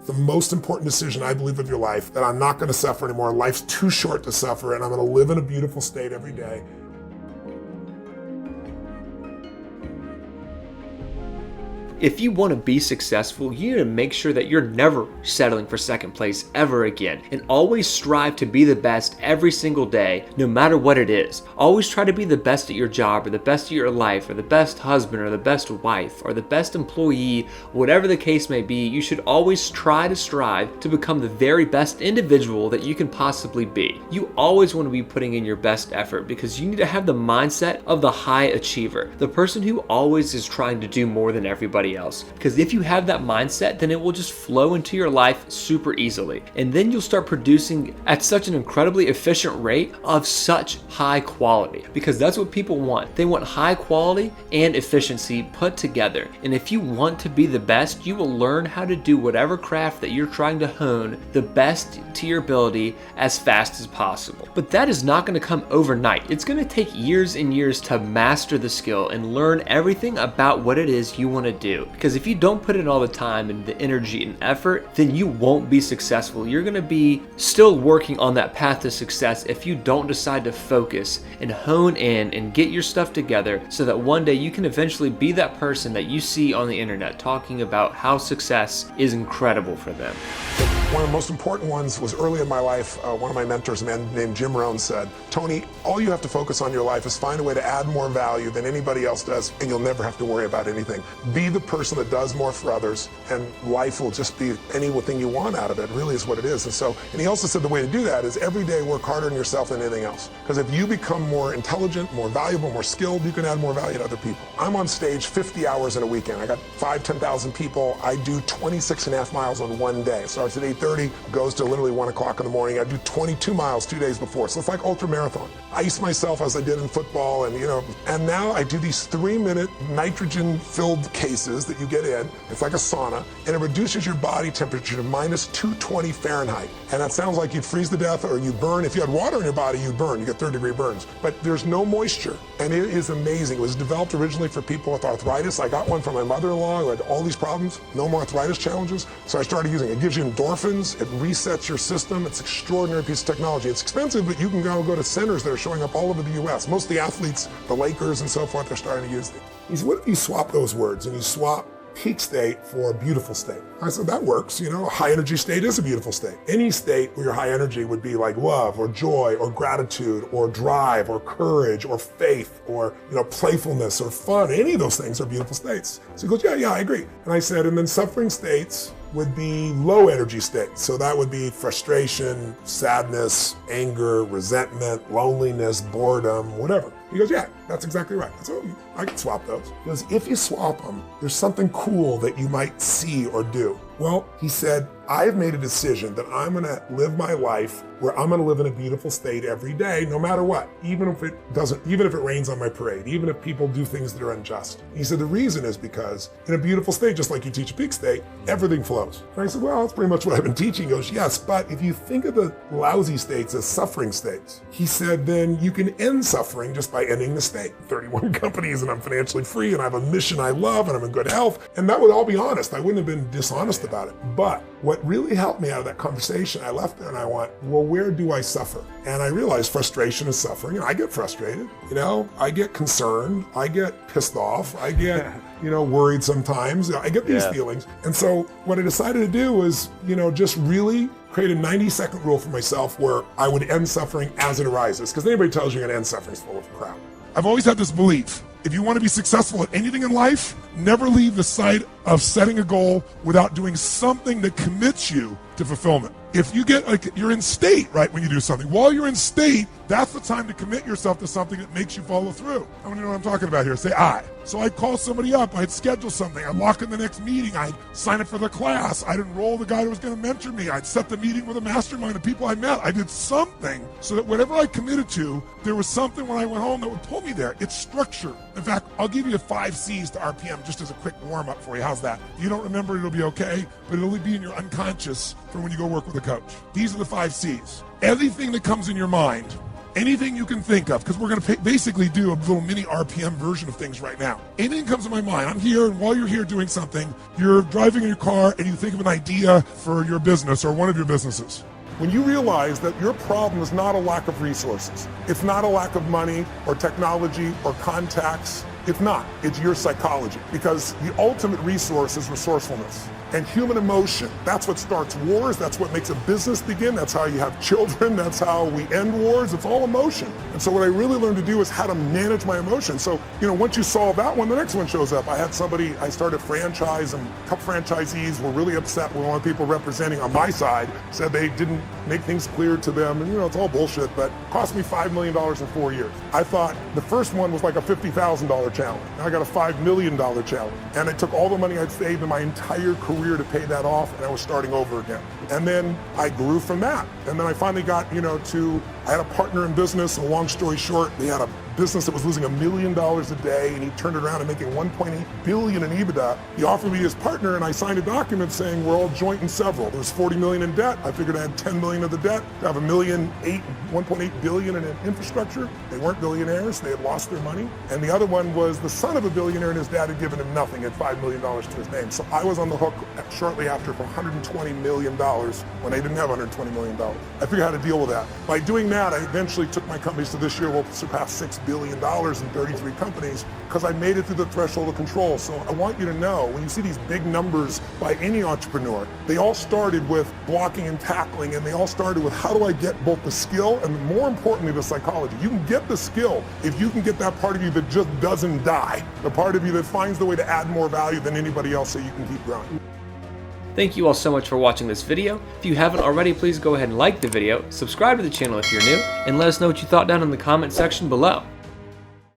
It's the most important decision, I believe, of your life, that I'm not going to suffer anymore. Life's too short to suffer, and I'm going to live in a beautiful state every day. If you want to be successful, you need to make sure that you're never settling for second place ever again, and always strive to be the best every single day, no matter what it is. Always try to be the best at your job, or the best at your life, or the best husband, or the best wife, or the best employee. Whatever the case may be, you should always try to strive to become the very best individual that you can possibly be. You always want to be putting in your best effort, because you need to have the mindset of the high achiever, the person who always is trying to do more than everybody else. Because if you have that mindset, then it will just flow into your life super easily. And then you'll start producing at such an incredibly efficient rate of such high quality, because that's what people want. They want high quality and efficiency put together. And if you want to be the best, you will learn how to do whatever craft that you're trying to hone the best to your ability as fast as possible. But that is not going to come overnight. It's going to take years and years to master the skill and learn everything about what it is you want to do. Because if you don't put in all the time and the energy and effort, then you won't be successful. You're going to be still working on that path to success if you don't decide to focus and hone in and get your stuff together, so that one day you can eventually be that person that you see on the internet talking about how success is incredible for them. One of the most important ones was early in my life. One of my mentors, a man named Jim Rohn, said, Tony, all you have to focus on in your life is find a way to add more value than anybody else does, and you'll never have to worry about anything. Be the person that does more for others, and life will just be anything you want out of it, really is what it is. And he also said the way to do that is every day work harder on yourself than anything else. Because if you become more intelligent, more valuable, more skilled, you can add more value to other people. I'm on stage 50 hours in a weekend. I got 10,000 people. I do 26.5 miles on one day. It starts at 8:30, goes to literally 1 o'clock in the morning. I do 22 miles 2 days before. So it's like ultra marathon. Ice myself as I did in football, and now I do these 3-minute nitrogen-filled cases that you get in. It's like a sauna, and it reduces your body temperature to minus 220 Fahrenheit. And that sounds like you'd freeze to death or you burn. If you had water in your body, you'd burn. You get third-degree burns. But there's no moisture, and it is amazing. It was developed originally for people with arthritis. I got one from my mother-in-law who had all these problems, no more arthritis challenges. So I started using it. It gives you endorphins. It resets your system. It's an extraordinary piece of technology. It's expensive, but you can go to centers that are showing up all over the U.S. Most of the athletes, the Lakers and so forth, they're starting to use it. He said, what if you swap those words and you swap peak state for a beautiful state? I said, that works. A high energy state is a beautiful state. Any state where your high energy would be like love or joy or gratitude or drive or courage or faith or, playfulness or fun, any of those things are beautiful states. So he goes, yeah, I agree. And I said, and then suffering states would be low energy states. So that would be frustration, sadness, anger, resentment, loneliness, boredom, whatever. He goes, yeah, that's exactly right. So I can swap those. He goes, if you swap them, there's something cool that you might see or do. Well, he said, I've made a decision that I'm going to live my life where I'm going to live in a beautiful state every day, no matter what, even if it rains on my parade, even if people do things that are unjust. He said, the reason is because in a beautiful state, just like you teach a peak state, everything flows. And I said, well, that's pretty much what I've been teaching. He goes, yes, but if you think of the lousy states as suffering states, he said, then you can end suffering just by ending the state. 31 companies, and I'm financially free, and I have a mission I love, and I'm in good health. And that would all be honest. I wouldn't have been dishonest about it. But what really helped me out of that conversation, I left there and I went, well, where do I suffer? And I realized frustration is suffering. I get frustrated, I get concerned, I get pissed off, I get, worried sometimes. I get these feelings. And so what I decided to do was, just really create a 90-second rule for myself where I would end suffering as it arises. Because anybody tells you you're gonna end suffering is full of crap. I've always had this belief. If you want to be successful at anything in life, never leave the sight of setting a goal without doing something that commits you to fulfillment. If you get you're in state, right, when you do something. While you're in state, that's the time to commit yourself to something that makes you follow through. I want to know what I'm talking about here. Say I. So I'd call somebody up, I'd schedule something, I'd lock in the next meeting, I'd sign up for the class, I'd enroll the guy who was going to mentor me, I'd set the meeting with a mastermind of people I met. I did something so that whatever I committed to, there was something when I went home that would pull me there. It's structure. In fact, I'll give you 5 C's to RPM just as a quick warm-up for you. How's that? If you don't remember, it'll be okay, but it'll be in your unconscious for when you go work with a coach. These are the 5 C's. Everything that comes in your mind Anything you can think of, because we're going to basically do a little mini RPM version of things right now. Anything comes to my mind, I'm here, and while you're here doing something, you're driving in your car and you think of an idea for your business or one of your businesses. When you realize that your problem is not a lack of resources, it's not a lack of money or technology or contacts, it's not. It's your psychology, because the ultimate resource is resourcefulness and human emotion. That's what starts wars. That's what makes a business begin. That's how you have children. That's how we end wars. It's all emotion. And so what I really learned to do is how to manage my emotions. So, once you solve that one, the next one shows up. I started a franchise, and a couple franchisees were really upset when one of the people representing on my side said they didn't make things clear to them. And it's all bullshit, but it cost me $5 million in 4 years. I thought the first one was like a $50,000 challenge. Now I got a $5 million challenge. And I took all the money I'd saved in my entire career to pay that off, and I was starting over again. And then I grew from that. And then I finally got, I had a partner in business, and long story short, they had a business that was losing $1 million a day, and he turned it around and making $1.8 billion in EBITDA. He offered me his partner, and I signed a document saying we're all joint and several. There was $40 million in debt. I figured I had $10 million of the debt to have $1.8 billion in infrastructure. They weren't billionaires. They had lost their money. And the other one was the son of a billionaire, and his dad had given him nothing, at $5 million to his name. So I was on the hook shortly after for $120 million when they didn't have $120 million. I figured out how to deal with that. By doing that, I eventually took my companies to this year will surpass $6 billion in 33 companies, because I made it through the threshold of control. So I want you to know, when you see these big numbers by any entrepreneur, they all started with blocking and tackling, and they all started with how do I get both the skill and, more importantly, the psychology. You can get the skill if you can get that part of you that just doesn't die, the part of you that finds the way to add more value than anybody else so you can keep growing. Thank you all so much for watching this video. If you haven't already, please go ahead and like the video, subscribe to the channel if you're new, and let us know what you thought down in the comment section below.